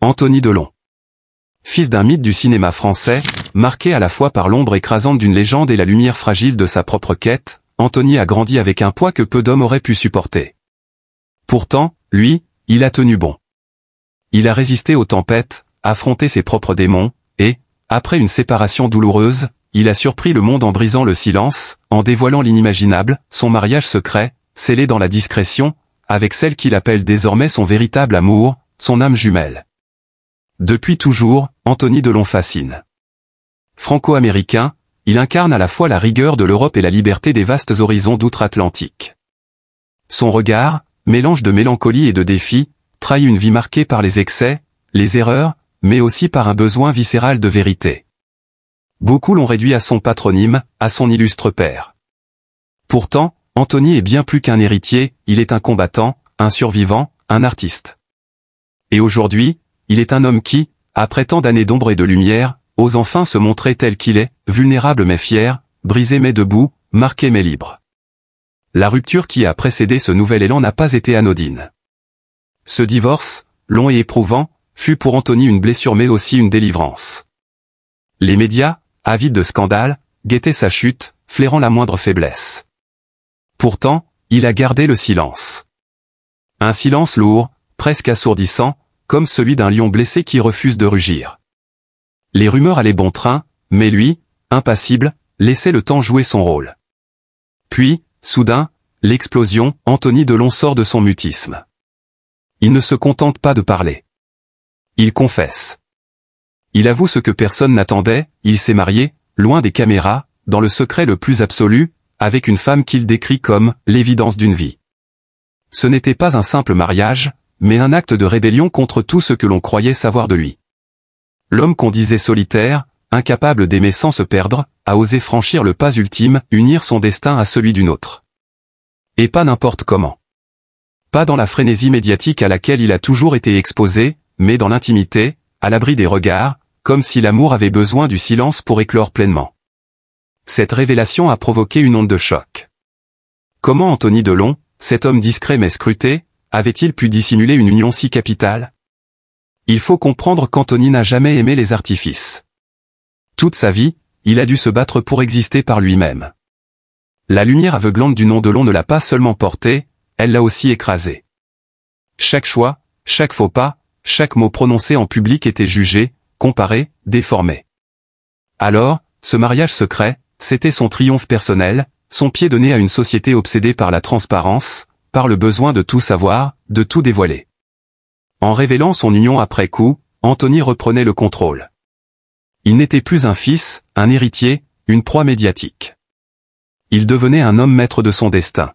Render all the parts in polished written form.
Anthony Delon. Fils d'un mythe du cinéma français, marqué à la fois par l'ombre écrasante d'une légende et la lumière fragile de sa propre quête, Anthony a grandi avec un poids que peu d'hommes auraient pu supporter. Pourtant, lui, il a tenu bon. Il a résisté aux tempêtes, affronté ses propres démons, et, après une séparation douloureuse, il a surpris le monde en brisant le silence, en dévoilant l'inimaginable, son mariage secret, scellé dans la discrétion, avec celle qu'il appelle désormais son véritable amour, son âme jumelle. Depuis toujours, Anthony Delon fascine. Franco-américain, il incarne à la fois la rigueur de l'Europe et la liberté des vastes horizons d'outre-Atlantique. Son regard, mélange de mélancolie et de défi, trahit une vie marquée par les excès, les erreurs, mais aussi par un besoin viscéral de vérité. Beaucoup l'ont réduit à son patronyme, à son illustre père. Pourtant, Anthony est bien plus qu'un héritier, il est un combattant, un survivant, un artiste. Et aujourd'hui, il est un homme qui, après tant d'années d'ombre et de lumière, ose enfin se montrer tel qu'il est, vulnérable mais fier, brisé mais debout, marqué mais libre. La rupture qui a précédé ce nouvel élan n'a pas été anodine. Ce divorce, long et éprouvant, fut pour Anthony une blessure mais aussi une délivrance. Les médias, avides de scandales, guettaient sa chute, flairant la moindre faiblesse. Pourtant, il a gardé le silence. Un silence lourd, presque assourdissant, comme celui d'un lion blessé qui refuse de rugir. Les rumeurs allaient bon train, mais lui, impassible, laissait le temps jouer son rôle. Puis, soudain, l'explosion, Anthony Delon sort de son mutisme. Il ne se contente pas de parler. Il confesse. Il avoue ce que personne n'attendait, il s'est marié, loin des caméras, dans le secret le plus absolu, avec une femme qu'il décrit comme « l'évidence d'une vie ». Ce n'était pas un simple mariage, mais un acte de rébellion contre tout ce que l'on croyait savoir de lui. L'homme qu'on disait solitaire, incapable d'aimer sans se perdre, a osé franchir le pas ultime, unir son destin à celui d'une autre. Et pas n'importe comment. Pas dans la frénésie médiatique à laquelle il a toujours été exposé, mais dans l'intimité, à l'abri des regards, comme si l'amour avait besoin du silence pour éclore pleinement. Cette révélation a provoqué une onde de choc. Comment Anthony Delon, cet homme discret mais scruté, avait-il pu dissimuler une union si capitale? Il faut comprendre qu'Anthony n'a jamais aimé les artifices. Toute sa vie, il a dû se battre pour exister par lui-même. La lumière aveuglante du nom Delon ne l'a pas seulement porté, elle l'a aussi écrasé. Chaque choix, chaque faux pas, chaque mot prononcé en public était jugé, comparé, déformé. Alors, ce mariage secret, c'était son triomphe personnel, son pied de nez à une société obsédée par la transparence, par le besoin de tout savoir, de tout dévoiler. En révélant son union après coup, Anthony reprenait le contrôle. Il n'était plus un fils, un héritier, une proie médiatique. Il devenait un homme maître de son destin.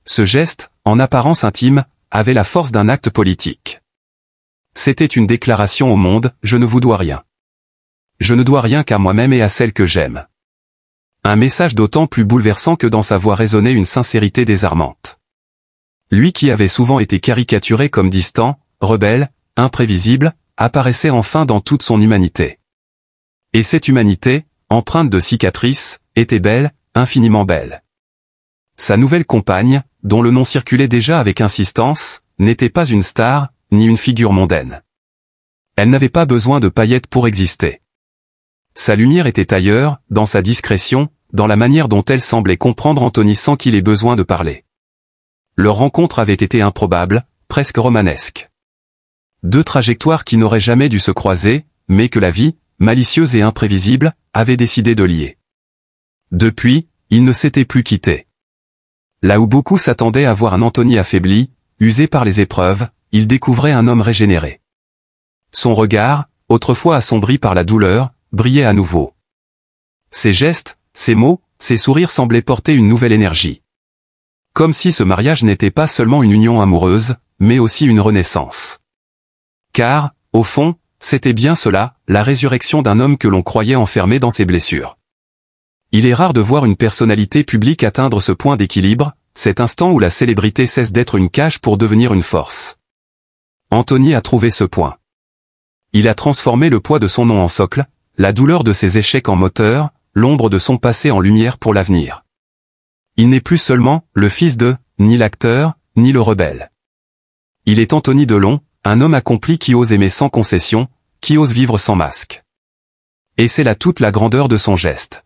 Ce geste, en apparence intime, avait la force d'un acte politique. C'était une déclaration au monde, je ne vous dois rien. Je ne dois rien qu'à moi-même et à celle que j'aime. Un message d'autant plus bouleversant que dans sa voix résonnait une sincérité désarmante. Lui qui avait souvent été caricaturé comme distant, rebelle, imprévisible, apparaissait enfin dans toute son humanité. Et cette humanité, empreinte de cicatrices, était belle, infiniment belle. Sa nouvelle compagne, dont le nom circulait déjà avec insistance, n'était pas une star, ni une figure mondaine. Elle n'avait pas besoin de paillettes pour exister. Sa lumière était ailleurs, dans sa discrétion, dans la manière dont elle semblait comprendre Anthony sans qu'il ait besoin de parler. Leur rencontre avait été improbable, presque romanesque. Deux trajectoires qui n'auraient jamais dû se croiser, mais que la vie, malicieuse et imprévisible, avait décidé de lier. Depuis, ils ne s'étaient plus quittés. Là où beaucoup s'attendaient à voir un Anthony affaibli, usé par les épreuves, ils découvraient un homme régénéré. Son regard, autrefois assombri par la douleur, brillait à nouveau. Ses gestes, ses mots, ses sourires semblaient porter une nouvelle énergie. Comme si ce mariage n'était pas seulement une union amoureuse, mais aussi une renaissance. Car, au fond, c'était bien cela, la résurrection d'un homme que l'on croyait enfermé dans ses blessures. Il est rare de voir une personnalité publique atteindre ce point d'équilibre, cet instant où la célébrité cesse d'être une cage pour devenir une force. Anthony a trouvé ce point. Il a transformé le poids de son nom en socle, la douleur de ses échecs en moteur, l'ombre de son passé en lumière pour l'avenir. Il n'est plus seulement le fils de, ni l'acteur, ni le rebelle. Il est Anthony Delon, un homme accompli qui ose aimer sans concession, qui ose vivre sans masque. Et c'est là toute la grandeur de son geste.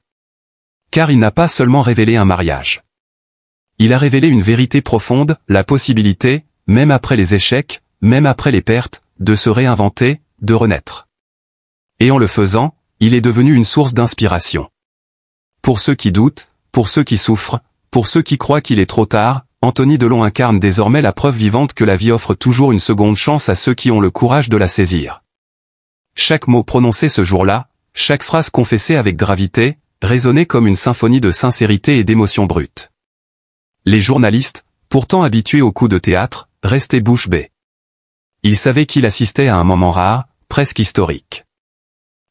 Car il n'a pas seulement révélé un mariage. Il a révélé une vérité profonde, la possibilité, même après les échecs, même après les pertes, de se réinventer, de renaître. Et en le faisant, il est devenu une source d'inspiration. Pour ceux qui doutent, pour ceux qui souffrent, pour ceux qui croient qu'il est trop tard, Anthony Delon incarne désormais la preuve vivante que la vie offre toujours une seconde chance à ceux qui ont le courage de la saisir. Chaque mot prononcé ce jour-là, chaque phrase confessée avec gravité, résonnait comme une symphonie de sincérité et d'émotion brute. Les journalistes, pourtant habitués aux coups de théâtre, restaient bouche bée. Ils savaient qu'il assistait à un moment rare, presque historique.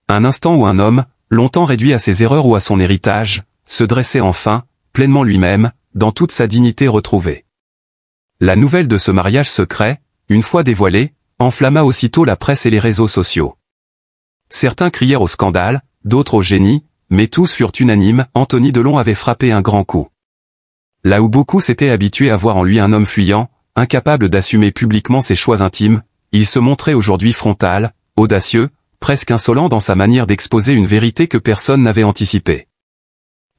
Un instant où un homme, longtemps réduit à ses erreurs ou à son héritage, se dressait enfin, pleinement lui-même, dans toute sa dignité retrouvée. La nouvelle de ce mariage secret, une fois dévoilée, enflamma aussitôt la presse et les réseaux sociaux. Certains crièrent au scandale, d'autres au génie, mais tous furent unanimes, Anthony Delon avait frappé un grand coup. Là où beaucoup s'étaient habitués à voir en lui un homme fuyant, incapable d'assumer publiquement ses choix intimes, il se montrait aujourd'hui frontal, audacieux, presque insolent dans sa manière d'exposer une vérité que personne n'avait anticipée.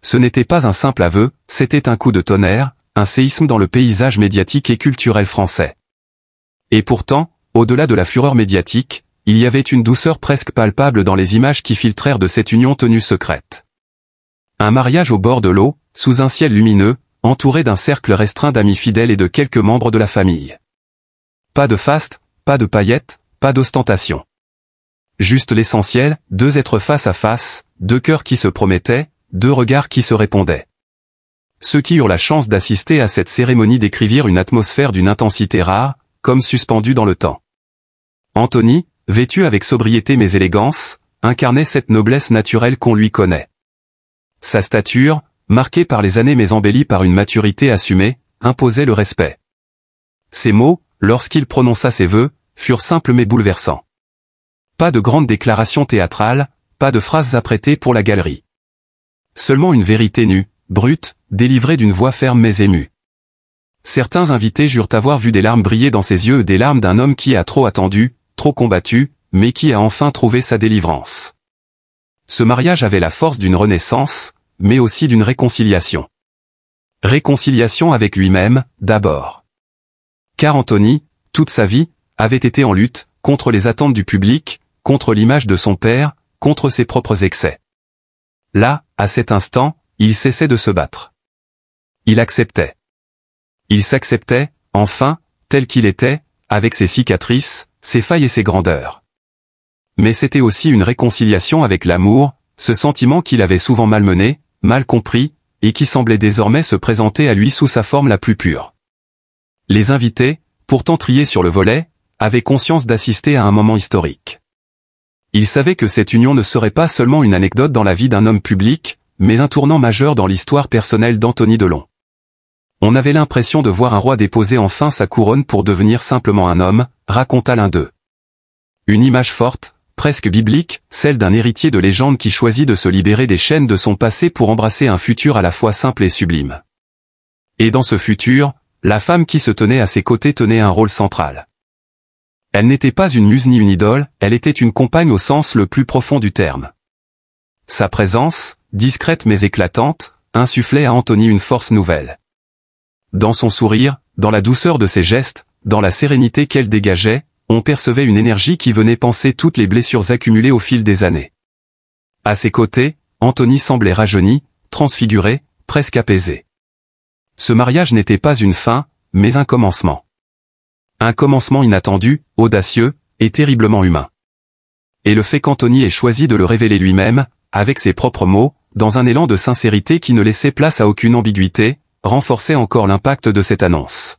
Ce n'était pas un simple aveu, c'était un coup de tonnerre, un séisme dans le paysage médiatique et culturel français. Et pourtant, au-delà de la fureur médiatique, il y avait une douceur presque palpable dans les images qui filtrèrent de cette union tenue secrète. Un mariage au bord de l'eau, sous un ciel lumineux, entouré d'un cercle restreint d'amis fidèles et de quelques membres de la famille. Pas de faste, pas de paillettes, pas d'ostentation. Juste l'essentiel, deux êtres face à face, deux cœurs qui se promettaient, deux regards qui se répondaient. Ceux qui eurent la chance d'assister à cette cérémonie décrivirent une atmosphère d'une intensité rare, comme suspendue dans le temps. Anthony, vêtu avec sobriété mais élégance, incarnait cette noblesse naturelle qu'on lui connaît. Sa stature, marquée par les années mais embellie par une maturité assumée, imposait le respect. Ses mots, lorsqu'il prononça ses vœux, furent simples mais bouleversants. Pas de grandes déclarations théâtrales, pas de phrases apprêtées pour la galerie. Seulement une vérité nue, brute, délivrée d'une voix ferme mais émue. Certains invités jurent avoir vu des larmes briller dans ses yeux, des larmes d'un homme qui a trop attendu, trop combattu, mais qui a enfin trouvé sa délivrance. Ce mariage avait la force d'une renaissance, mais aussi d'une réconciliation. Réconciliation avec lui-même, d'abord. Car Anthony, toute sa vie, avait été en lutte, contre les attentes du public, contre l'image de son père, contre ses propres excès. Là, à cet instant, il cessait de se battre. Il acceptait. Il s'acceptait, enfin, tel qu'il était, avec ses cicatrices, ses failles et ses grandeurs. Mais c'était aussi une réconciliation avec l'amour, ce sentiment qu'il avait souvent malmené, mal compris, et qui semblait désormais se présenter à lui sous sa forme la plus pure. Les invités, pourtant triés sur le volet, avaient conscience d'assister à un moment historique. Ils savaient que cette union ne serait pas seulement une anecdote dans la vie d'un homme public, mais un tournant majeur dans l'histoire personnelle d'Anthony Delon. On avait l'impression de voir un roi déposer enfin sa couronne pour devenir simplement un homme, raconta l'un d'eux. Une image forte, presque biblique, celle d'un héritier de légende qui choisit de se libérer des chaînes de son passé pour embrasser un futur à la fois simple et sublime. Et dans ce futur, la femme qui se tenait à ses côtés tenait un rôle central. Elle n'était pas une muse ni une idole, elle était une compagne au sens le plus profond du terme. Sa présence, discrète mais éclatante, insufflait à Anthony une force nouvelle. Dans son sourire, dans la douceur de ses gestes, dans la sérénité qu'elle dégageait, on percevait une énergie qui venait panser toutes les blessures accumulées au fil des années. À ses côtés, Anthony semblait rajeuni, transfiguré, presque apaisé. Ce mariage n'était pas une fin, mais un commencement. Un commencement inattendu, audacieux, et terriblement humain. Et le fait qu'Anthony ait choisi de le révéler lui-même, avec ses propres mots, dans un élan de sincérité qui ne laissait place à aucune ambiguïté, renforçait encore l'impact de cette annonce.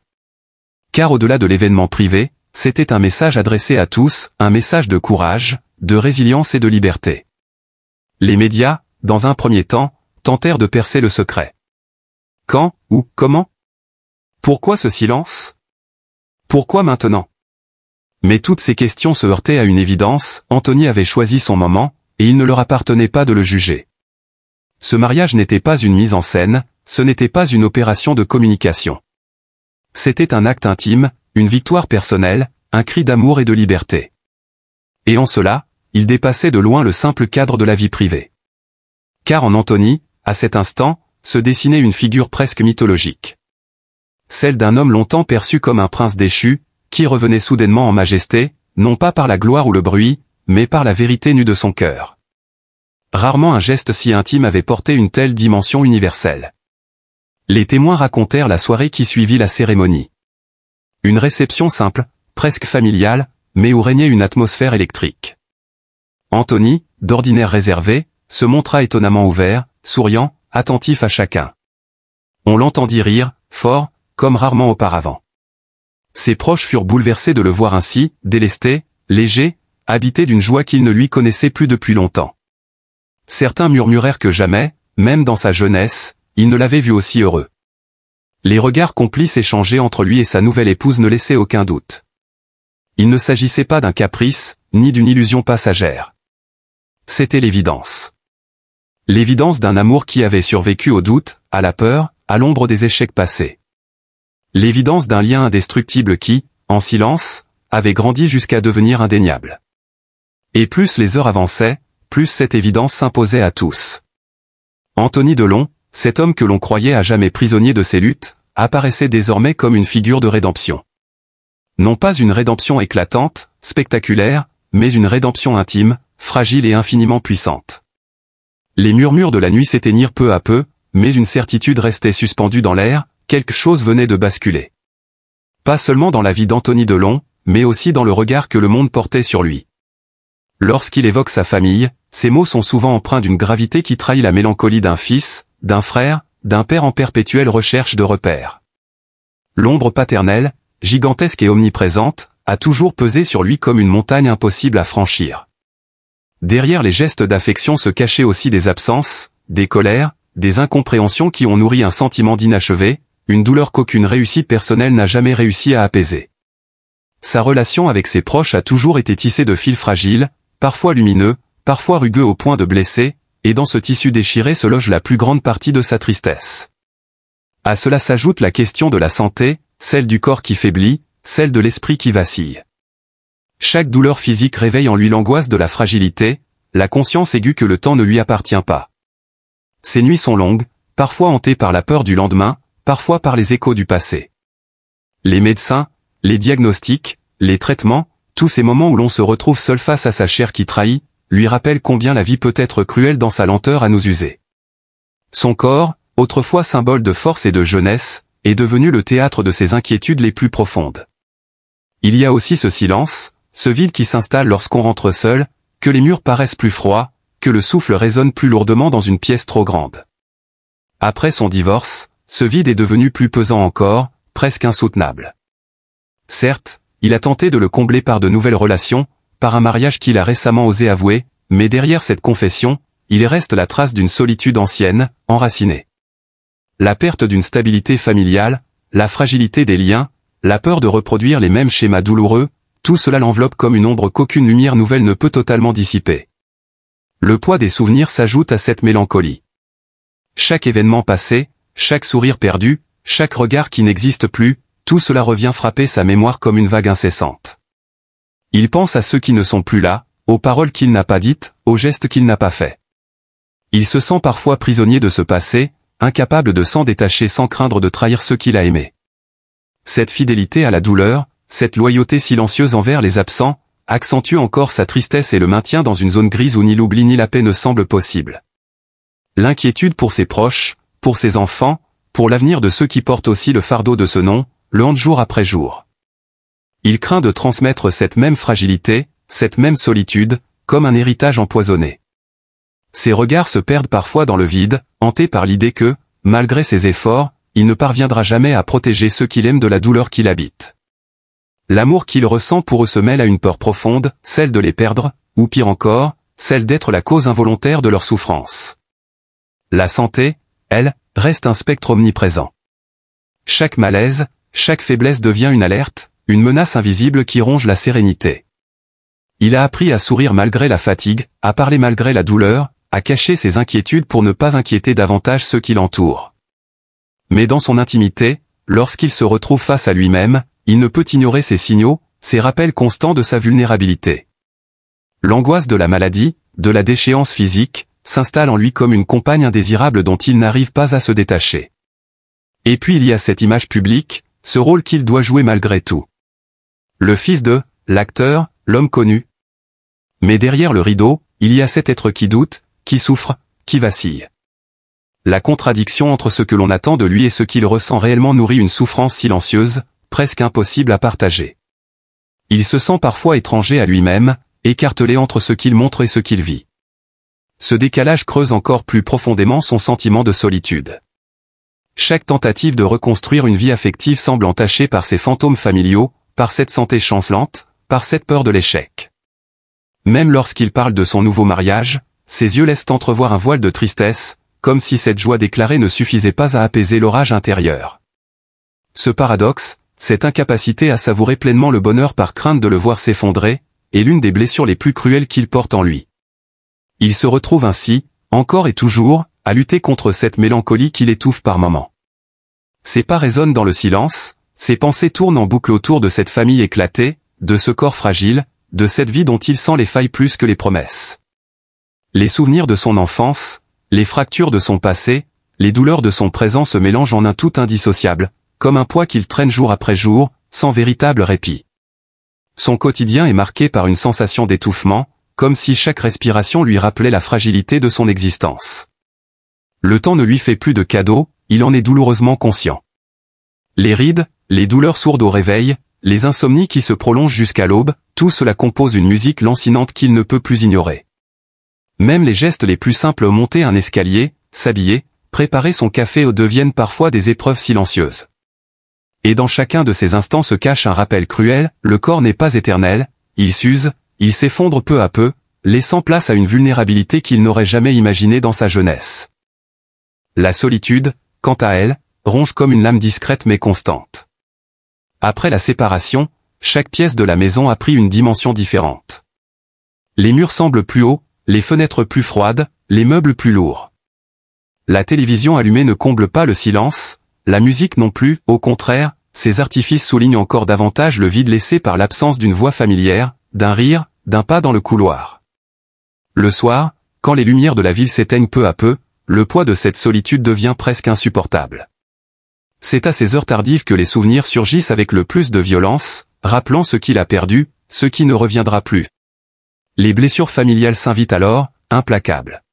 Car au-delà de l'événement privé, c'était un message adressé à tous, un message de courage, de résilience et de liberté. Les médias, dans un premier temps, tentèrent de percer le secret. Quand, où, comment? Pourquoi ce silence? Pourquoi maintenant? Mais toutes ces questions se heurtaient à une évidence, Anthony avait choisi son moment, et il ne leur appartenait pas de le juger. Ce mariage n'était pas une mise en scène, ce n'était pas une opération de communication. C'était un acte intime, une victoire personnelle, un cri d'amour et de liberté. Et en cela, il dépassait de loin le simple cadre de la vie privée. Car en Antony, à cet instant, se dessinait une figure presque mythologique. Celle d'un homme longtemps perçu comme un prince déchu, qui revenait soudainement en majesté, non pas par la gloire ou le bruit, mais par la vérité nue de son cœur. Rarement un geste si intime avait porté une telle dimension universelle. Les témoins racontèrent la soirée qui suivit la cérémonie. Une réception simple, presque familiale, mais où régnait une atmosphère électrique. Antony, d'ordinaire réservé, se montra étonnamment ouvert, souriant, attentif à chacun. On l'entendit rire, fort, comme rarement auparavant. Ses proches furent bouleversés de le voir ainsi, délesté, léger, habité d'une joie qu'il ne lui connaissait plus depuis longtemps. Certains murmurèrent que jamais, même dans sa jeunesse, il ne l'avait vu aussi heureux. Les regards complices échangés entre lui et sa nouvelle épouse ne laissaient aucun doute. Il ne s'agissait pas d'un caprice, ni d'une illusion passagère. C'était l'évidence. L'évidence d'un amour qui avait survécu au doute, à la peur, à l'ombre des échecs passés. L'évidence d'un lien indestructible qui, en silence, avait grandi jusqu'à devenir indéniable. Et plus les heures avançaient, plus cette évidence s'imposait à tous. Antony Delon, cet homme que l'on croyait à jamais prisonnier de ses luttes, apparaissait désormais comme une figure de rédemption. Non pas une rédemption éclatante, spectaculaire, mais une rédemption intime, fragile et infiniment puissante. Les murmures de la nuit s'éteignirent peu à peu, mais une certitude restait suspendue dans l'air, quelque chose venait de basculer. Pas seulement dans la vie d'Antony Delon, mais aussi dans le regard que le monde portait sur lui. Lorsqu'il évoque sa famille, ses mots sont souvent empreints d'une gravité qui trahit la mélancolie d'un fils, d'un frère, d'un père en perpétuelle recherche de repères. L'ombre paternelle, gigantesque et omniprésente, a toujours pesé sur lui comme une montagne impossible à franchir. Derrière les gestes d'affection se cachaient aussi des absences, des colères, des incompréhensions qui ont nourri un sentiment d'inachevé, une douleur qu'aucune réussite personnelle n'a jamais réussi à apaiser. Sa relation avec ses proches a toujours été tissée de fils fragiles, parfois lumineux, parfois rugueux au point de blesser, et dans ce tissu déchiré se loge la plus grande partie de sa tristesse. À cela s'ajoute la question de la santé, celle du corps qui faiblit, celle de l'esprit qui vacille. Chaque douleur physique réveille en lui l'angoisse de la fragilité, la conscience aiguë que le temps ne lui appartient pas. Ses nuits sont longues, parfois hantées par la peur du lendemain, parfois par les échos du passé. Les médecins, les diagnostics, les traitements, tous ces moments où l'on se retrouve seul face à sa chair qui trahit, lui rappellent combien la vie peut être cruelle dans sa lenteur à nous user. Son corps, autrefois symbole de force et de jeunesse, est devenu le théâtre de ses inquiétudes les plus profondes. Il y a aussi ce silence, ce vide qui s'installe lorsqu'on rentre seul, que les murs paraissent plus froids, que le souffle résonne plus lourdement dans une pièce trop grande. Après son divorce, ce vide est devenu plus pesant encore, presque insoutenable. Certes, il a tenté de le combler par de nouvelles relations, par un mariage qu'il a récemment osé avouer, mais derrière cette confession, il reste la trace d'une solitude ancienne, enracinée. La perte d'une stabilité familiale, la fragilité des liens, la peur de reproduire les mêmes schémas douloureux, tout cela l'enveloppe comme une ombre qu'aucune lumière nouvelle ne peut totalement dissiper. Le poids des souvenirs s'ajoute à cette mélancolie. Chaque événement passé, chaque sourire perdu, chaque regard qui n'existe plus, tout cela revient frapper sa mémoire comme une vague incessante. Il pense à ceux qui ne sont plus là, aux paroles qu'il n'a pas dites, aux gestes qu'il n'a pas faits. Il se sent parfois prisonnier de ce passé, incapable de s'en détacher sans craindre de trahir ceux qu'il a aimés. Cette fidélité à la douleur, cette loyauté silencieuse envers les absents, accentue encore sa tristesse et le maintient dans une zone grise où ni l'oubli ni la paix ne semblent possibles. L'inquiétude pour ses proches, pour ses enfants, pour l'avenir de ceux qui portent aussi le fardeau de ce nom, le hante jour après jour. Il craint de transmettre cette même fragilité, cette même solitude, comme un héritage empoisonné. Ses regards se perdent parfois dans le vide, hantés par l'idée que, malgré ses efforts, il ne parviendra jamais à protéger ceux qu'il aime de la douleur qui l'habite. L'amour qu'il ressent pour eux se mêle à une peur profonde, celle de les perdre, ou pire encore, celle d'être la cause involontaire de leur souffrance. La santé, elle, reste un spectre omniprésent. Chaque malaise, chaque faiblesse devient une alerte, une menace invisible qui ronge la sérénité. Il a appris à sourire malgré la fatigue, à parler malgré la douleur, à cacher ses inquiétudes pour ne pas inquiéter davantage ceux qui l'entourent. Mais dans son intimité, lorsqu'il se retrouve face à lui-même, il ne peut ignorer ces signaux, ces rappels constants de sa vulnérabilité. L'angoisse de la maladie, de la déchéance physique, s'installe en lui comme une compagne indésirable dont il n'arrive pas à se détacher. Et puis il y a cette image publique, ce rôle qu'il doit jouer malgré tout. Le fils de l'acteur, l'homme connu. Mais derrière le rideau, il y a cet être qui doute, qui souffre, qui vacille. La contradiction entre ce que l'on attend de lui et ce qu'il ressent réellement nourrit une souffrance silencieuse, presque impossible à partager. Il se sent parfois étranger à lui-même, écartelé entre ce qu'il montre et ce qu'il vit. Ce décalage creuse encore plus profondément son sentiment de solitude. Chaque tentative de reconstruire une vie affective semble entachée par ces fantômes familiaux, par cette santé chancelante, par cette peur de l'échec. Même lorsqu'il parle de son nouveau mariage, ses yeux laissent entrevoir un voile de tristesse, comme si cette joie déclarée ne suffisait pas à apaiser l'orage intérieur. Ce paradoxe, cette incapacité à savourer pleinement le bonheur par crainte de le voir s'effondrer, est l'une des blessures les plus cruelles qu'il porte en lui. Il se retrouve ainsi, encore et toujours, à lutter contre cette mélancolie qui l'étouffe par moments. Ses pas résonnent dans le silence, ses pensées tournent en boucle autour de cette famille éclatée, de ce corps fragile, de cette vie dont il sent les failles plus que les promesses. Les souvenirs de son enfance, les fractures de son passé, les douleurs de son présent se mélangent en un tout indissociable, comme un poids qu'il traîne jour après jour, sans véritable répit. Son quotidien est marqué par une sensation d'étouffement, comme si chaque respiration lui rappelait la fragilité de son existence. Le temps ne lui fait plus de cadeaux, il en est douloureusement conscient. Les rides, les douleurs sourdes au réveil, les insomnies qui se prolongent jusqu'à l'aube, tout cela compose une musique lancinante qu'il ne peut plus ignorer. Même les gestes les plus simples, monter un escalier, s'habiller, préparer son café deviennent parfois des épreuves silencieuses. Et dans chacun de ces instants se cache un rappel cruel, le corps n'est pas éternel, il s'use, il s'effondre peu à peu, laissant place à une vulnérabilité qu'il n'aurait jamais imaginée dans sa jeunesse. La solitude, quant à elle, ronge comme une lame discrète mais constante. Après la séparation, chaque pièce de la maison a pris une dimension différente. Les murs semblent plus hauts, les fenêtres plus froides, les meubles plus lourds. La télévision allumée ne comble pas le silence, la musique non plus, au contraire, ces artifices soulignent encore davantage le vide laissé par l'absence d'une voix familière, d'un rire, d'un pas dans le couloir. Le soir, quand les lumières de la ville s'éteignent peu à peu, le poids de cette solitude devient presque insupportable. C'est à ces heures tardives que les souvenirs surgissent avec le plus de violence, rappelant ce qu'il a perdu, ce qui ne reviendra plus. Les blessures familiales s'invitent alors, implacables.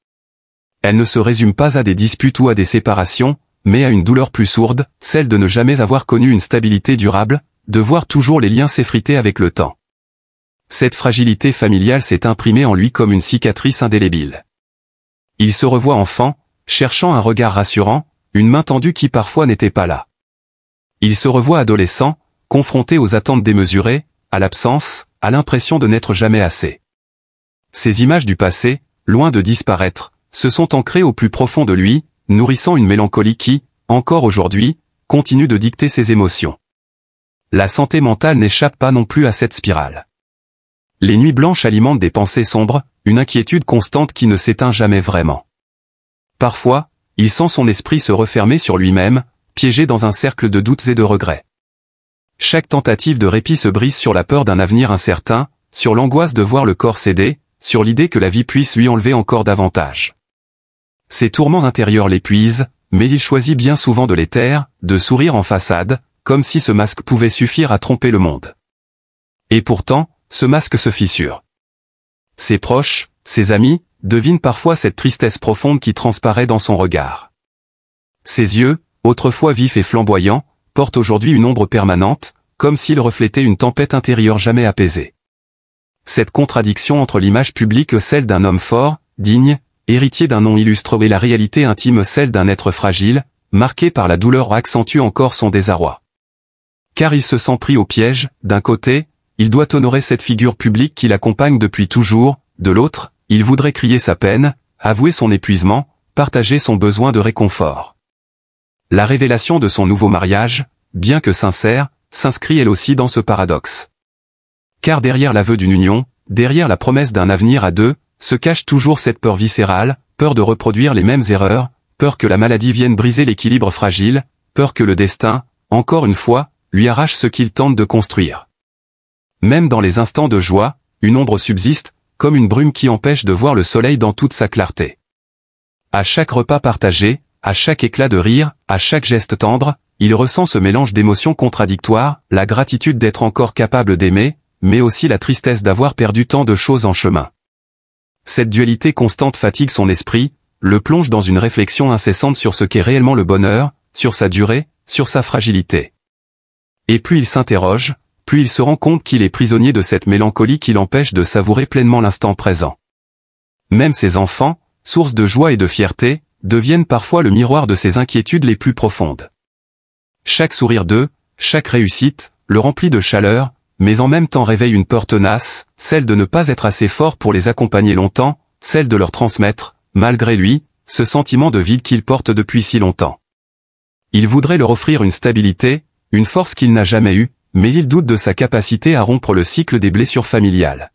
Elles ne se résument pas à des disputes ou à des séparations, mais à une douleur plus sourde, celle de ne jamais avoir connu une stabilité durable, de voir toujours les liens s'effriter avec le temps. Cette fragilité familiale s'est imprimée en lui comme une cicatrice indélébile. Il se revoit enfant, cherchant un regard rassurant, une main tendue qui parfois n'était pas là. Il se revoit adolescent, confronté aux attentes démesurées, à l'absence, à l'impression de n'être jamais assez. Ces images du passé, loin de disparaître, se sont ancrées au plus profond de lui, nourrissant une mélancolie qui, encore aujourd'hui, continue de dicter ses émotions. La santé mentale n'échappe pas non plus à cette spirale. Les nuits blanches alimentent des pensées sombres, une inquiétude constante qui ne s'éteint jamais vraiment. Parfois, il sent son esprit se refermer sur lui-même, piégé dans un cercle de doutes et de regrets. Chaque tentative de répit se brise sur la peur d'un avenir incertain, sur l'angoisse de voir le corps céder, sur l'idée que la vie puisse lui enlever encore davantage. Ces tourments intérieurs l'épuisent, mais il choisit bien souvent de les taire, de sourire en façade, comme si ce masque pouvait suffire à tromper le monde. Et pourtant, ce masque se fissure. Ses proches, ses amis, devinent parfois cette tristesse profonde qui transparaît dans son regard. Ses yeux, autrefois vifs et flamboyants, portent aujourd'hui une ombre permanente, comme s'ils reflétaient une tempête intérieure jamais apaisée. Cette contradiction entre l'image publique celle d'un homme fort, digne, héritier d'un nom illustre et la réalité intime celle d'un être fragile, marqué par la douleur accentue encore son désarroi. Car il se sent pris au piège, d'un côté, il doit honorer cette figure publique qui l'accompagne depuis toujours, de l'autre, il voudrait crier sa peine, avouer son épuisement, partager son besoin de réconfort. La révélation de son nouveau mariage, bien que sincère, s'inscrit elle aussi dans ce paradoxe. Car derrière l'aveu d'une union, derrière la promesse d'un avenir à deux, se cache toujours cette peur viscérale, peur de reproduire les mêmes erreurs, peur que la maladie vienne briser l'équilibre fragile, peur que le destin, encore une fois, lui arrache ce qu'il tente de construire. Même dans les instants de joie, une ombre subsiste, comme une brume qui empêche de voir le soleil dans toute sa clarté. À chaque repas partagé, à chaque éclat de rire, à chaque geste tendre, il ressent ce mélange d'émotions contradictoires, la gratitude d'être encore capable d'aimer, mais aussi la tristesse d'avoir perdu tant de choses en chemin. Cette dualité constante fatigue son esprit, le plonge dans une réflexion incessante sur ce qu'est réellement le bonheur, sur sa durée, sur sa fragilité. Et plus il s'interroge, plus il se rend compte qu'il est prisonnier de cette mélancolie qui l'empêche de savourer pleinement l'instant présent. Même ses enfants, source de joie et de fierté, deviennent parfois le miroir de ses inquiétudes les plus profondes. Chaque sourire d'eux, chaque réussite, le remplit de chaleur, mais en même temps réveille une peur tenace, celle de ne pas être assez fort pour les accompagner longtemps, celle de leur transmettre, malgré lui, ce sentiment de vide qu'il porte depuis si longtemps. Il voudrait leur offrir une stabilité, une force qu'il n'a jamais eue, mais il doute de sa capacité à rompre le cycle des blessures familiales.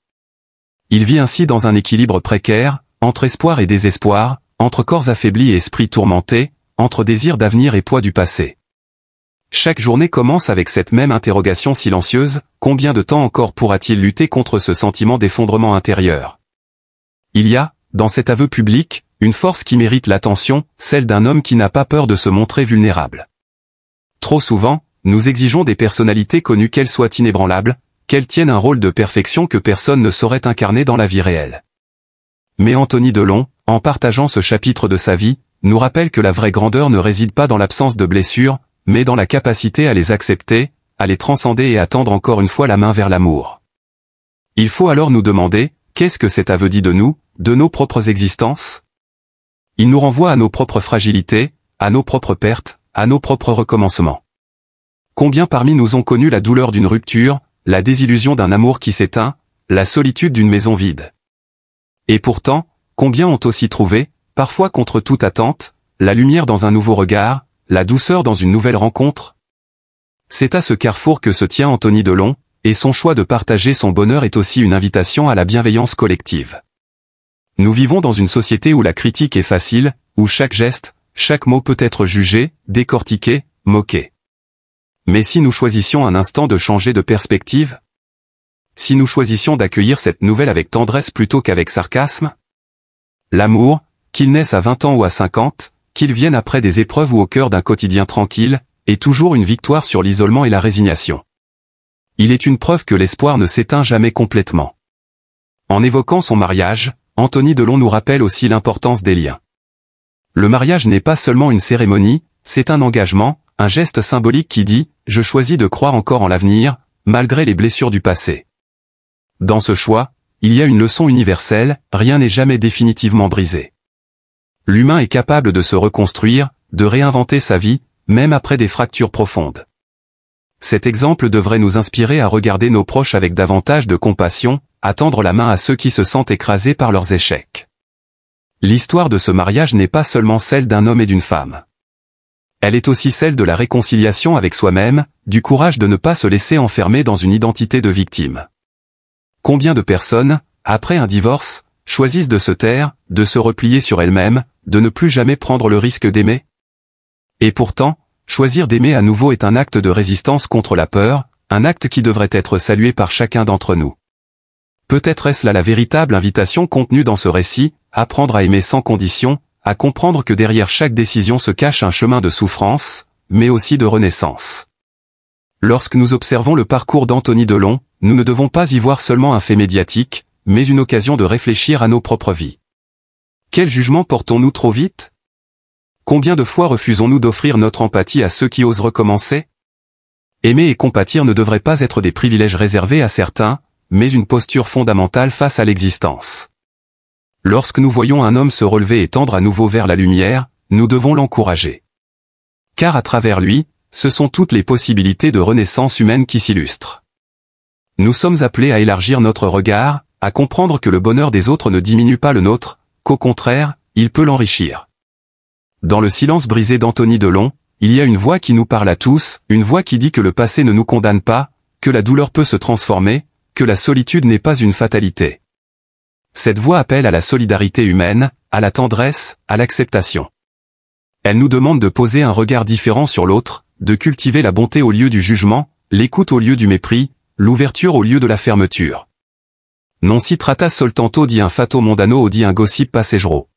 Il vit ainsi dans un équilibre précaire, entre espoir et désespoir, entre corps affaiblis et esprits tourmentés, entre désir d'avenir et poids du passé. Chaque journée commence avec cette même interrogation silencieuse, combien de temps encore pourra-t-il lutter contre ce sentiment d'effondrement intérieur? Il y a, dans cet aveu public, une force qui mérite l'attention, celle d'un homme qui n'a pas peur de se montrer vulnérable. Trop souvent, nous exigeons des personnalités connues qu'elles soient inébranlables, qu'elles tiennent un rôle de perfection que personne ne saurait incarner dans la vie réelle. Mais Anthony Delon, en partageant ce chapitre de sa vie, nous rappelle que la vraie grandeur ne réside pas dans l'absence de blessures, mais dans la capacité à les accepter, à les transcender et à tendre encore une fois la main vers l'amour. Il faut alors nous demander, qu'est-ce que cet aveu dit de nous, de nos propres existences? Il nous renvoie à nos propres fragilités, à nos propres pertes, à nos propres recommencements. Combien parmi nous ont connu la douleur d'une rupture, la désillusion d'un amour qui s'éteint, la solitude d'une maison vide? Et pourtant, combien ont aussi trouvé, parfois contre toute attente, la lumière dans un nouveau regard, la douceur dans une nouvelle rencontre? C'est à ce carrefour que se tient Anthony Delon, et son choix de partager son bonheur est aussi une invitation à la bienveillance collective. Nous vivons dans une société où la critique est facile, où chaque geste, chaque mot peut être jugé, décortiqué, moqué. Mais si nous choisissions un instant de changer de perspective? Si nous choisissions d'accueillir cette nouvelle avec tendresse plutôt qu'avec sarcasme? L'amour, qu'il naisse à 20 ans ou à 50, qu'il vienne après des épreuves ou au cœur d'un quotidien tranquille, est toujours une victoire sur l'isolement et la résignation. Il est une preuve que l'espoir ne s'éteint jamais complètement. En évoquant son mariage, Anthony Delon nous rappelle aussi l'importance des liens. Le mariage n'est pas seulement une cérémonie, c'est un engagement, un geste symbolique qui dit « Je choisis de croire encore en l'avenir, malgré les blessures du passé ». Dans ce choix, il y a une leçon universelle, rien n'est jamais définitivement brisé. L'humain est capable de se reconstruire, de réinventer sa vie, même après des fractures profondes. Cet exemple devrait nous inspirer à regarder nos proches avec davantage de compassion, à tendre la main à ceux qui se sentent écrasés par leurs échecs. L'histoire de ce mariage n'est pas seulement celle d'un homme et d'une femme. Elle est aussi celle de la réconciliation avec soi-même, du courage de ne pas se laisser enfermer dans une identité de victime. Combien de personnes, après un divorce, choisissent de se taire, de se replier sur elles-mêmes, de ne plus jamais prendre le risque d'aimer? Et pourtant, choisir d'aimer à nouveau est un acte de résistance contre la peur, un acte qui devrait être salué par chacun d'entre nous. Peut-être est-ce là la véritable invitation contenue dans ce récit, apprendre à aimer sans condition, à comprendre que derrière chaque décision se cache un chemin de souffrance, mais aussi de renaissance. Lorsque nous observons le parcours d'Anthony Delon, nous ne devons pas y voir seulement un fait médiatique, mais une occasion de réfléchir à nos propres vies. Quel jugement portons-nous trop vite? Combien de fois refusons-nous d'offrir notre empathie à ceux qui osent recommencer? Aimer et compatir ne devraient pas être des privilèges réservés à certains, mais une posture fondamentale face à l'existence. Lorsque nous voyons un homme se relever et tendre à nouveau vers la lumière, nous devons l'encourager. Car à travers lui, ce sont toutes les possibilités de renaissance humaine qui s'illustrent. Nous sommes appelés à élargir notre regard, à comprendre que le bonheur des autres ne diminue pas le nôtre, qu'au contraire, il peut l'enrichir. Dans le silence brisé d'Anthony Delon, il y a une voix qui nous parle à tous, une voix qui dit que le passé ne nous condamne pas, que la douleur peut se transformer, que la solitude n'est pas une fatalité. Cette voix appelle à la solidarité humaine, à la tendresse, à l'acceptation. Elle nous demande de poser un regard différent sur l'autre, de cultiver la bonté au lieu du jugement, l'écoute au lieu du mépris, l'ouverture au lieu de la fermeture. Non si tratta soltanto di un fatto mondano o di un gossip passeggero.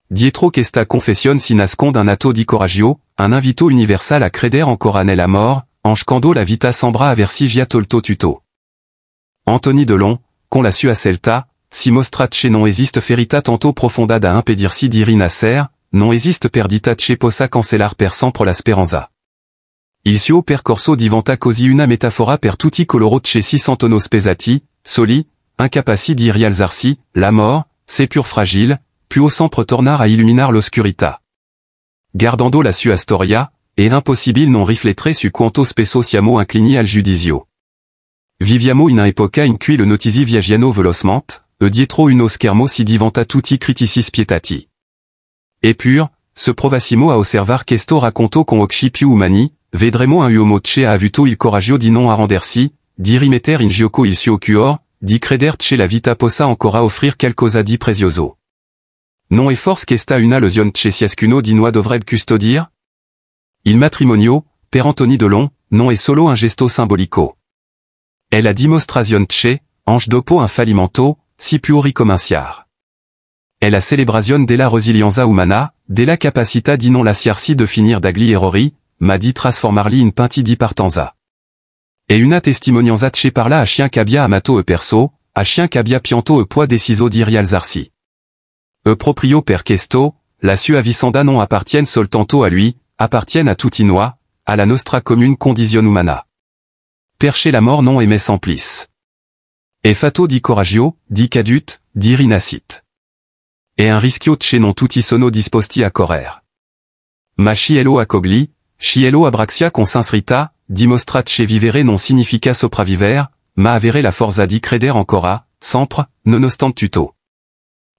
Dietro questa confessione si nasconde un atto di coraggio, un invito universal a credere ancora nella mort, quando la vita sembra aversi già tolto tutto. Anthony Delon, con la sua scelta, si mostrace non esiste ferita tanto profonda da impedirsi di rinascere, non esiste perdita che possa cancellar per sempre la speranza. Il suo percorso diventa così una metafora per tutti coloro che si sentono spesati, soli, incapaci di rialzarsi, la mort, seppur fragile, può sempre tornare a illuminar l'oscurità. Guardando la sua storia, è impossibile non riflettere su quanto spesso siamo inclini al giudizio. Viviamo in un'epoca in cui le notizie viaggiano velocement, e dietro uno schermo si diventa tutti critici spietati. Eppure, se provassimo a osservar questo racconto con occhi più umani, vedremo un uomo che ha avuto il coraggio di non arrendersi, di rimettere in gioco il suo cuore, di credere che la vita possa ancora offrir qualcosa di prezioso. Non è forse questa una lezione che ciascuno di noi dovrebbe custodire? Il matrimonio, per Anthony Delon, non è solo un gesto simbolico. È la dimostrazione che, anche dopo un fallimento, si può ricominciare. È la celebrazione della resilienza umana, della capacità di non lasciarsi definire dagli errori, ma di trasformarli in punti di partenza. È una testimonianza che parla a chien che abbia amato e perso, a chien che abbia pianto e può deciso di rialzarsi. E proprio per questo, la sua vicenda non appartiene soltanto a lui, appartiene a tutti noi, à la nostra comune condizione umana. Perché la mort non aimait semplice. È fatto di coraggio, di cadut, di rinascit. È un rischio che non tutti sono disposti a correre. Ma cielo accogli, cielo abraxia con sincerità, dimostra che vivere non significa sopravvivere, ma avere la forza di credere ancora, sempre, nonostante tutto.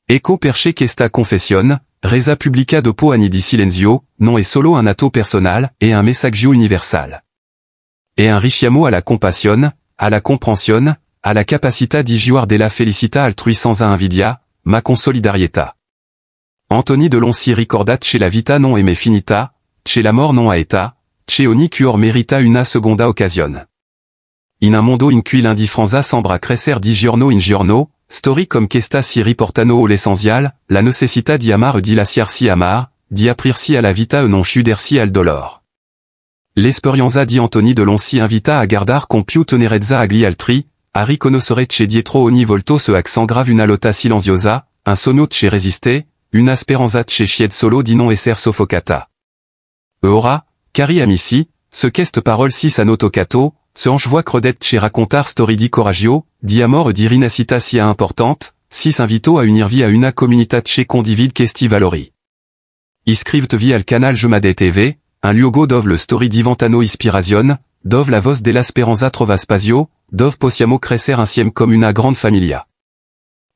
Ecco perché questa confessione, resa pubblica dopo anni di silenzio, non è solo un atto personal, è un messaggio universal. È un richiamo alla compassion, alla comprensione, alla capacità di jouir della felicità altrui senza invidia, ma con solidarietà. Anthony Delon si ricorda che la vita non è mai finita, che la mort non ha età, che ogni cuore merita una seconda occasione. In un mondo in cui l'indifferenza sembra crescere di giorno in giorno, story comme questa si riportano all'essenziale, la necessità di amare e di lasciarsi amare, di aprirsi alla vita e non chiudersi al dolore. L'esperienza di Anthony Delon si invita a guardare con più tenerezza agli altri, a riconoscere che dietro ogni volto se accengrave una lotta silenziosa, un sonno che resiste, una speranza che chiede solo di non esser soffocata. E ora, cari amici, se queste parole si hanno toccato, se anche voi credete che raccontar storie di coraggio, di amor e di rinascita sia importante, si s'invito a unirvi a una comunità che condivide questi valori. Iscrivetevi al canal Jomade TV, un luogo dove le storie diventano ispirazione, dove la voce della speranza trova spazio, dove possiamo crescere insieme come una grande famiglia.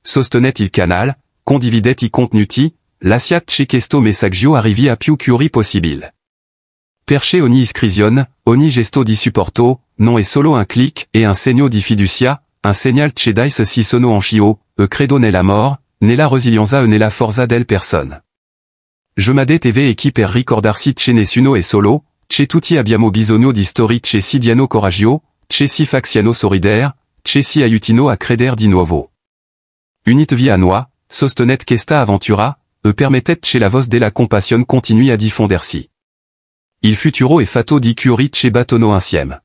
Sostenete il canal, condividete i contenuti, lasciate che questo messaggio arrivi a più cuori possibile. Perché ogni iscrizione, ogni gesto di supporto, non è solo un clic e un segno di fiducia, un segnal che dai si sono anch'io, e credo nella mort, nella resilienza e nella forza del persone. Jomade TV è qui per ricordarsi che nessuno è solo, che tutti abbiamo bisogno di storie che si diano coraggio, che si facciano sorridere, che si aiutino a credere di nuovo. Unitevi a noi, sostenete questa avventura, e permettete che la voce della compassione continui a diffondersi. Il futuro è fatto di cuori che battono insieme.